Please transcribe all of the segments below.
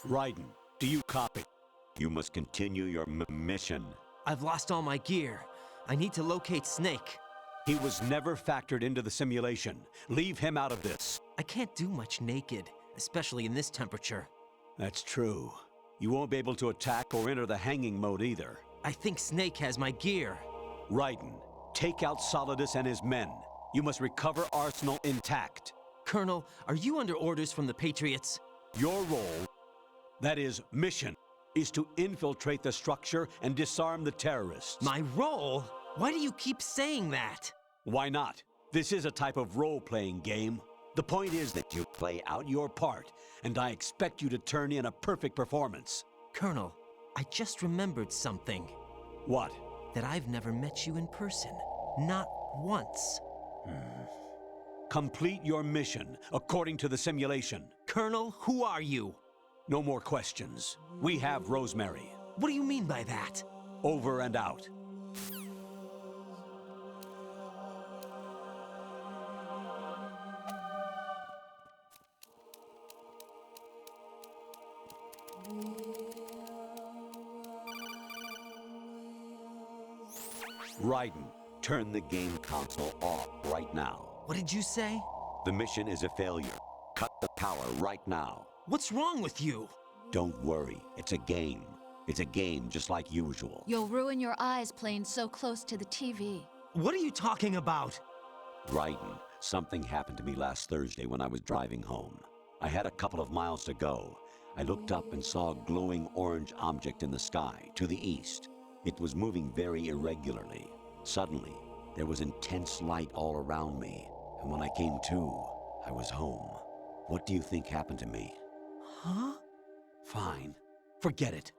Raiden, do you copy? You must continue your mission. I've lost all my gear. I need to locate Snake. He was never factored into the simulation. Leave him out of this. I can't do much naked, especially in this temperature. That's true. You won't be able to attack or enter the hanging mode either. I think Snake has my gear. Raiden, take out Solidus and his men. You must recover Arsenal intact. Colonel, are you under orders from the Patriots? Your role, that is, mission, is to infiltrate the structure and disarm the terrorists. My role? Why do you keep saying that? Why not? This is a type of role-playing game. The point is that you play out your part, and I expect you to turn in a perfect performance. Colonel, I just remembered something. What? That I've never met you in person. Not once. Complete your mission, according to the simulation. Colonel, who are you? No more questions. We have Rosemary. What do you mean by that? Over and out. Raiden, turn the game console off right now. What did you say? The mission is a failure. Cut the power right now. What's wrong with you? Don't worry, it's a game. It's a game just like usual. You'll ruin your eyes playing so close to the TV. What are you talking about? Raiden, something happened to me last Thursday when I was driving home. I had a couple of miles to go. I looked up and saw a glowing orange object in the sky, to the east. It was moving very irregularly. Suddenly, there was intense light all around me, and when I came to, I was home. What do you think happened to me? Huh? Fine. Forget it.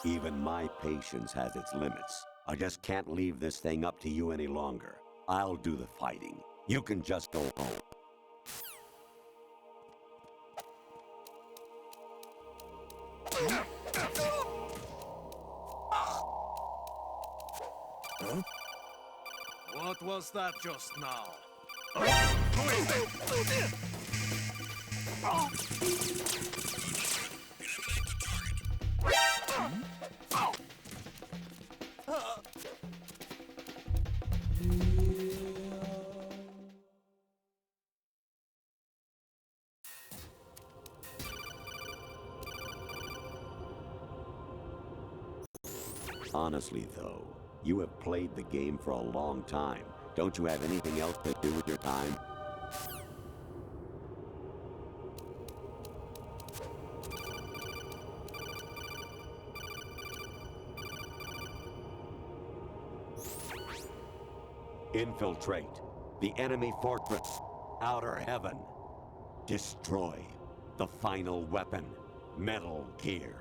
Even my patience has its limits. I just can't leave this thing up to you any longer. I'll do the fighting. You can just go home. What was that just now? Honestly, though, you have played the game for a long time. Don't you have anything else to do with your time? Infiltrate the enemy fortress, Outer Heaven. Destroy the final weapon, Metal Gear.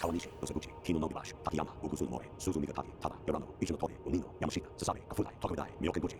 Kawanishi, Osaguchi, Kino no Gibashi, Takayama, Ugusu no More, Suzumiga Taki, Tada, Yorano, Ichi no Tode, Onino, Yamashita, Sasabe, Kafudai, Tokudai, Myokenbuchi.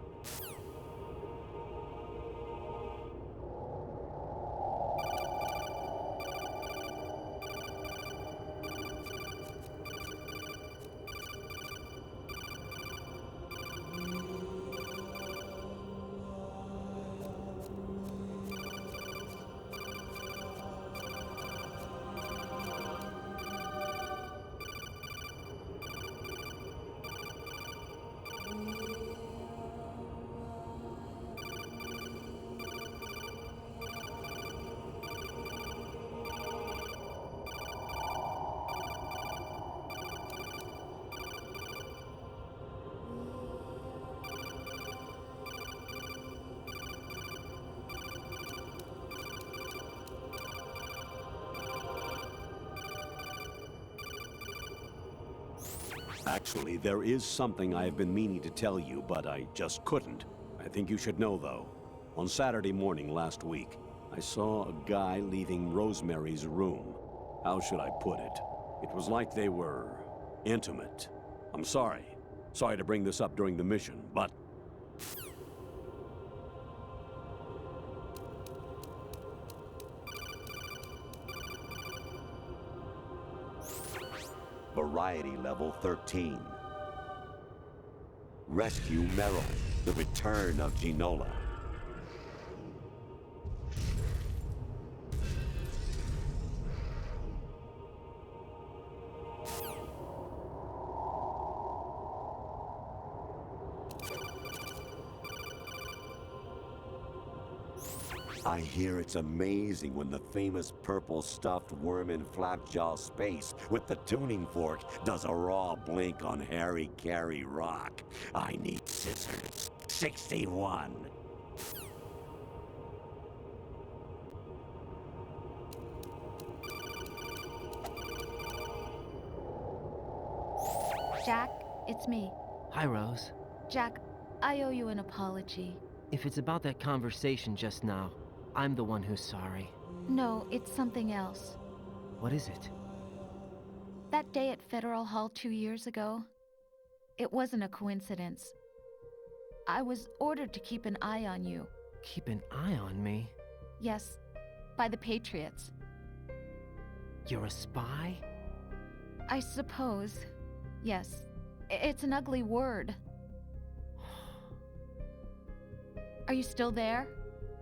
Actually, there is something I have been meaning to tell you, but I just couldn't. I think you should know, though. On Saturday morning last week, I saw a guy leaving Rosemary's room. How should I put it? It was like they were intimate. I'm sorry. Sorry to bring this up during the mission, but Variety Level 13. Rescue Meryl, the return of Ginola. I hear it's amazing when the famous purple stuffed worm in Flapjaw space with the tuning fork does a raw blink on Harry Carey rock. I need scissors. 61. Jack, it's me. Hi, Rose. Jack, I owe you an apology. If it's about that conversation just now, I'm the one who's sorry. No, it's something else. What is it? That day at Federal Hall 2 years ago, it wasn't a coincidence. I was ordered to keep an eye on you. Keep an eye on me? Yes, by the Patriots. You're a spy? I suppose. Yes. It's an ugly word. Are you still there?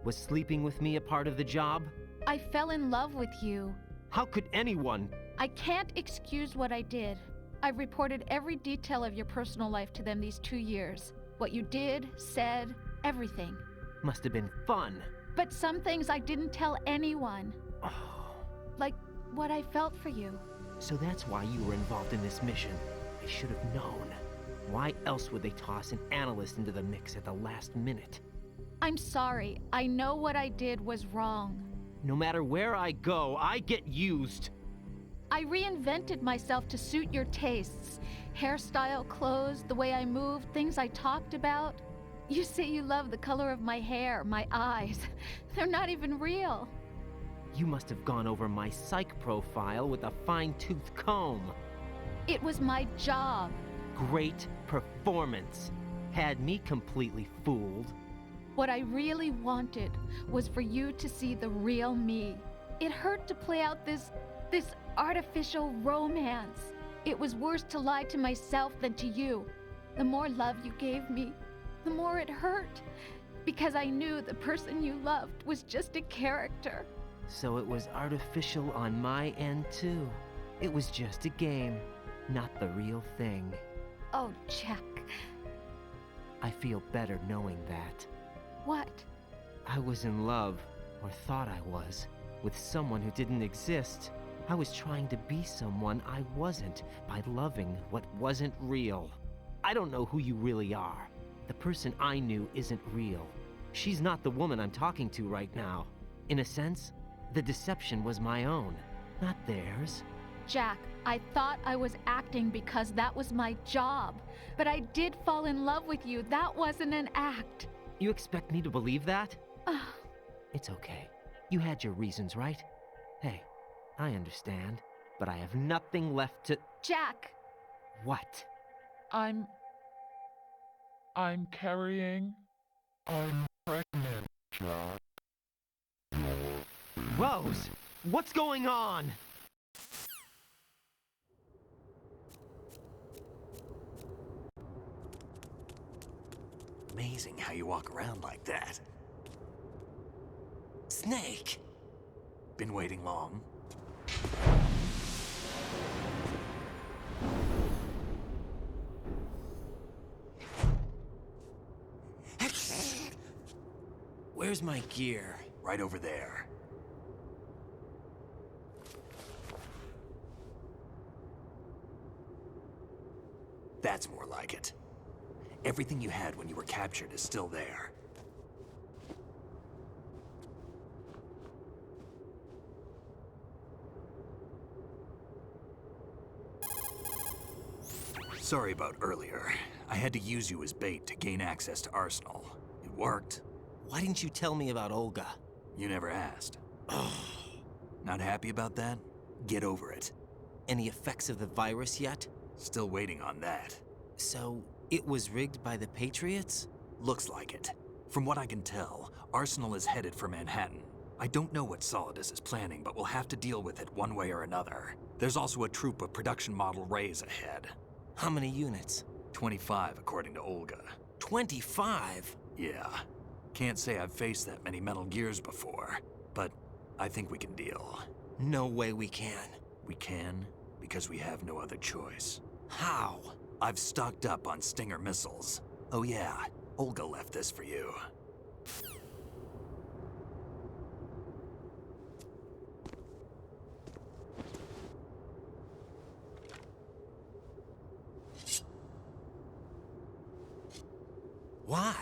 Was sleeping with me a part of the job? I fell in love with you. How could anyone? I can't excuse what I did. I've reported every detail of your personal life to them these 2 years. What you did, said, everything. Must have been fun. But some things I didn't tell anyone. Oh. Like what I felt for you. So that's why you were involved in this mission. I should have known. Why else would they toss an analyst into the mix at the last minute? I'm sorry. I know what I did was wrong. No matter where I go, I get used. I reinvented myself to suit your tastes. Hairstyle, clothes, the way I moved, things I talked about. You say you love the color of my hair, my eyes. They're not even real. You must have gone over my psych profile with a fine-tooth comb. It was my job. Great performance. Had me completely fooled. What I really wanted was for you to see the real me. It hurt to play out this artificial romance. It was worse to lie to myself than to you. The more love you gave me, the more it hurt. Because I knew the person you loved was just a character. So it was artificial on my end too. It was just a game, not the real thing. Oh, Jack. I feel better knowing that. What? I was in love, or thought I was, with someone who didn't exist. I was trying to be someone I wasn't by loving what wasn't real. I don't know who you really are. The person I knew isn't real. She's not the woman I'm talking to right now. In a sense, the deception was my own, not theirs. Jack, I thought I was acting because that was my job. But I did fall in love with you. That wasn't an act. You expect me to believe that? It's okay. You had your reasons, right? Hey, I understand, but I have nothing left to... Jack! What? I'm carrying. I'm pregnant, Jack. Rose! What's going on? Amazing how you walk around like that. Snake! Been waiting long? Where's my gear? Right over there. That's more like it. Everything you had when you were captured is still there. Sorry about earlier. I had to use you as bait to gain access to Arsenal. It worked. Why didn't you tell me about Olga? You never asked. Not happy about that? Get over it. Any effects of the virus yet? Still waiting on that. So, it was rigged by the Patriots? Looks like it. From what I can tell, Arsenal is headed for Manhattan. I don't know what Solidus is planning, but we'll have to deal with it one way or another. There's also a troop of production model Rays ahead. How many units? 25, according to Olga. 25? Yeah. Can't say I've faced that many Metal Gears before, but I think we can deal. No way we can. We can, because we have no other choice. How? I've stocked up on Stinger missiles. Oh yeah, Olga left this for you. Why?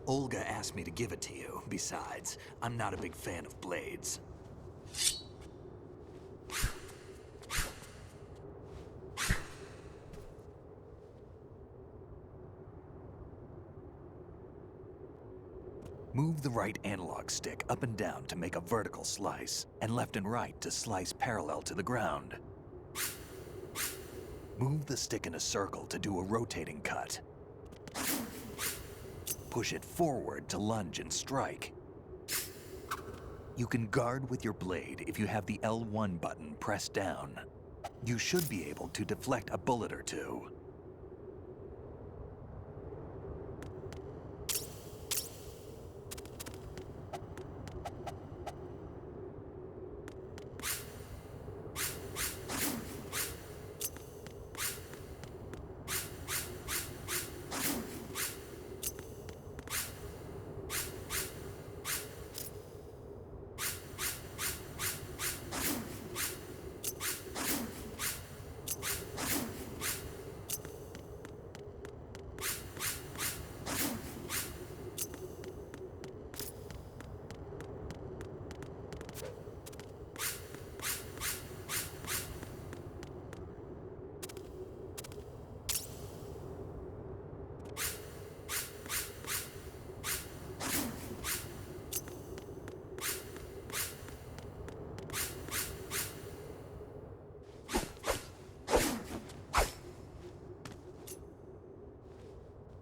Olga asked me to give it to you. Besides, I'm not a big fan of blades. Move the right analog stick up and down to make a vertical slice, and left and right to slice parallel to the ground. Move the stick in a circle to do a rotating cut. Push it forward to lunge and strike. You can guard with your blade if you have the L1 button pressed down. You should be able to deflect a bullet or two.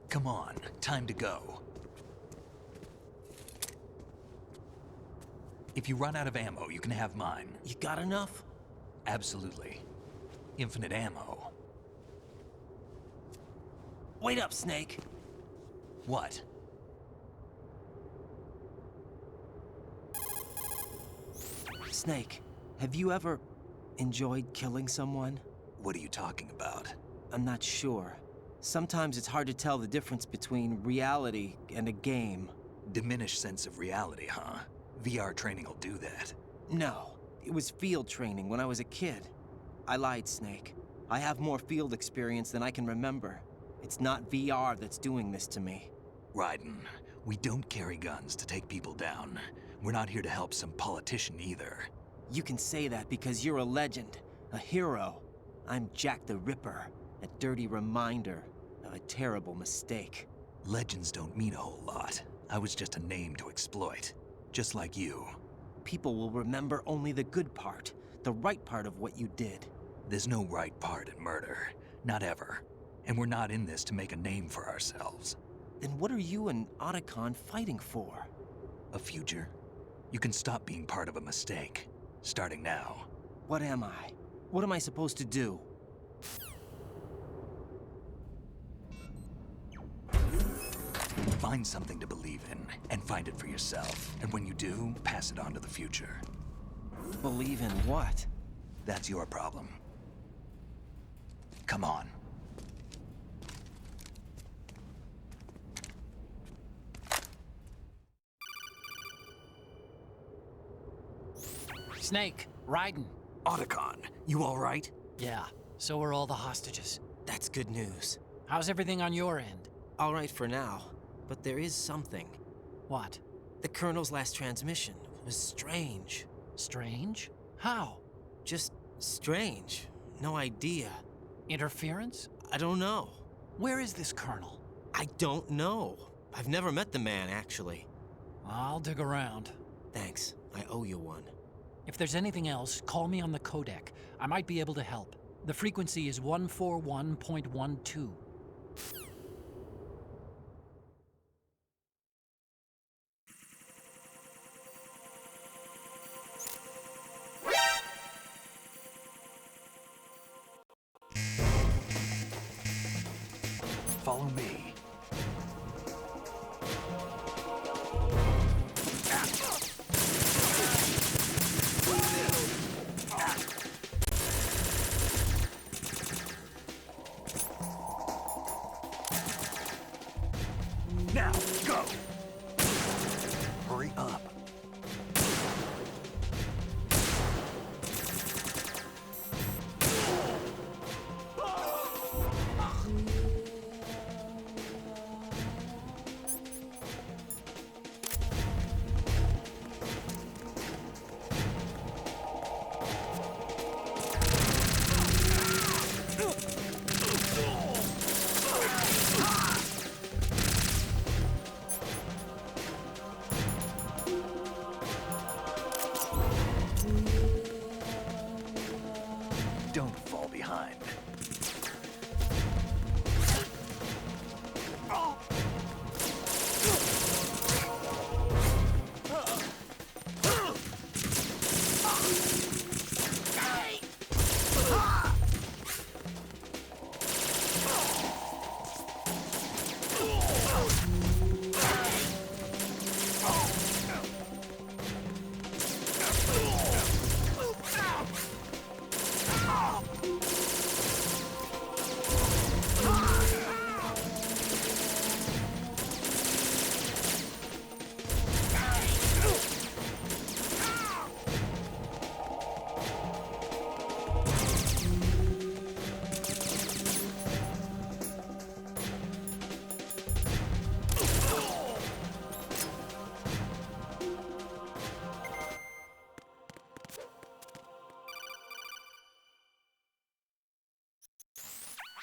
Come on, time to go. If you run out of ammo, you can have mine. You got enough? Absolutely. Infinite ammo. Wait up, Snake. What? Snake, have you ever enjoyed killing someone? What are you talking about? I'm not sure. Sometimes it's hard to tell the difference between reality and a game. Diminished sense of reality, huh? VR training will do that. No, it was field training when I was a kid. I lied, Snake. I have more field experience than I can remember. It's not VR that's doing this to me. Raiden, we don't carry guns to take people down. We're not here to help some politician either. You can say that because you're a legend, a hero. I'm Jack the Ripper, a dirty reminder of a terrible mistake. Legends don't mean a whole lot. I was just a name to exploit. Just like you. People will remember only the good part, the right part of what you did. There's no right part in murder. Not ever. And we're not in this to make a name for ourselves. Then what are you and Otacon fighting for? A future? You can stop being part of a mistake. Starting now. What am I? What am I supposed to do? Find something to believe in, and find it for yourself. And when you do, pass it on to the future. Believe in what? That's your problem. Come on. Snake, Raiden. Otacon, you all right? Yeah, so are all the hostages. That's good news. How's everything on your end? All right for now, but there is something. What? The Colonel's last transmission was strange. Strange? How? Just strange. No idea. Interference? I don't know. Where is this Colonel? I don't know. I've never met the man, actually. I'll dig around. Thanks. I owe you one. If there's anything else, call me on the codec. I might be able to help. The frequency is 141.12. Now, go! Hurry up. Don't fall behind.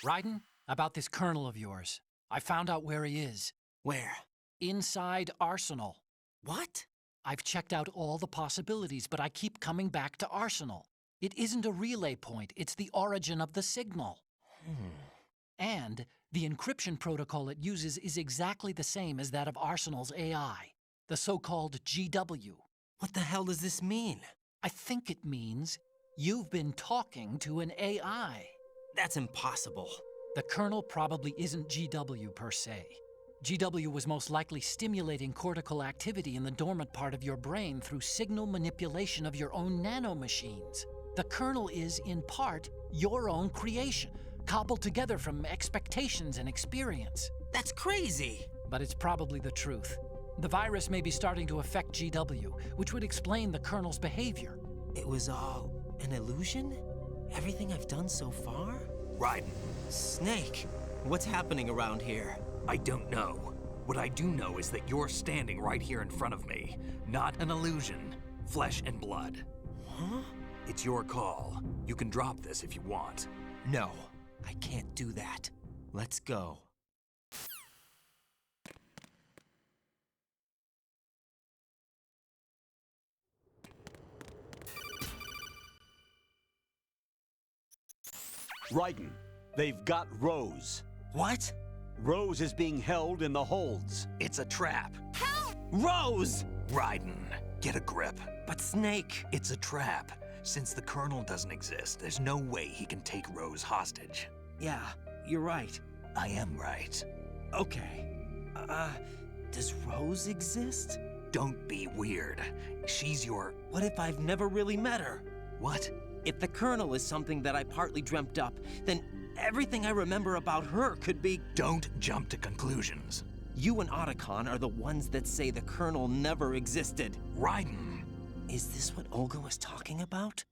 Raiden, about this colonel of yours. I found out where he is. Where? Inside Arsenal. What? I've checked out all the possibilities, but I keep coming back to Arsenal. It isn't a relay point, it's the origin of the signal. And the encryption protocol it uses is exactly the same as that of Arsenal's AI, the so-called GW. What the hell does this mean? I think it means you've been talking to an AI. That's impossible. The kernel probably isn't GW per se. GW was most likely stimulating cortical activity in the dormant part of your brain through signal manipulation of your own nanomachines. The kernel is, in part, your own creation, cobbled together from expectations and experience. That's crazy! But it's probably the truth. The virus may be starting to affect GW, which would explain the kernel's behavior. It was all an illusion? Everything I've done so far? Raiden, Snake, what's happening around here? I don't know. What I do know is that you're standing right here in front of me. Not an illusion. Flesh and blood. Huh? It's your call. You can drop this if you want. No, I can't do that. Let's go. Raiden, they've got Rose. What? Rose is being held in the holds. It's a trap. Rose! Raiden, get a grip. But Snake... It's a trap. Since the Colonel doesn't exist, there's no way he can take Rose hostage. Yeah, you're right. I am right. Okay. Does Rose exist? Don't be weird. She's your... What if I've never really met her? What? If the Colonel is something that I partly dreamt up, then everything I remember about her could be... Don't jump to conclusions. You and Otacon are the ones that say the Colonel never existed. Raiden! Is this what Olga was talking about?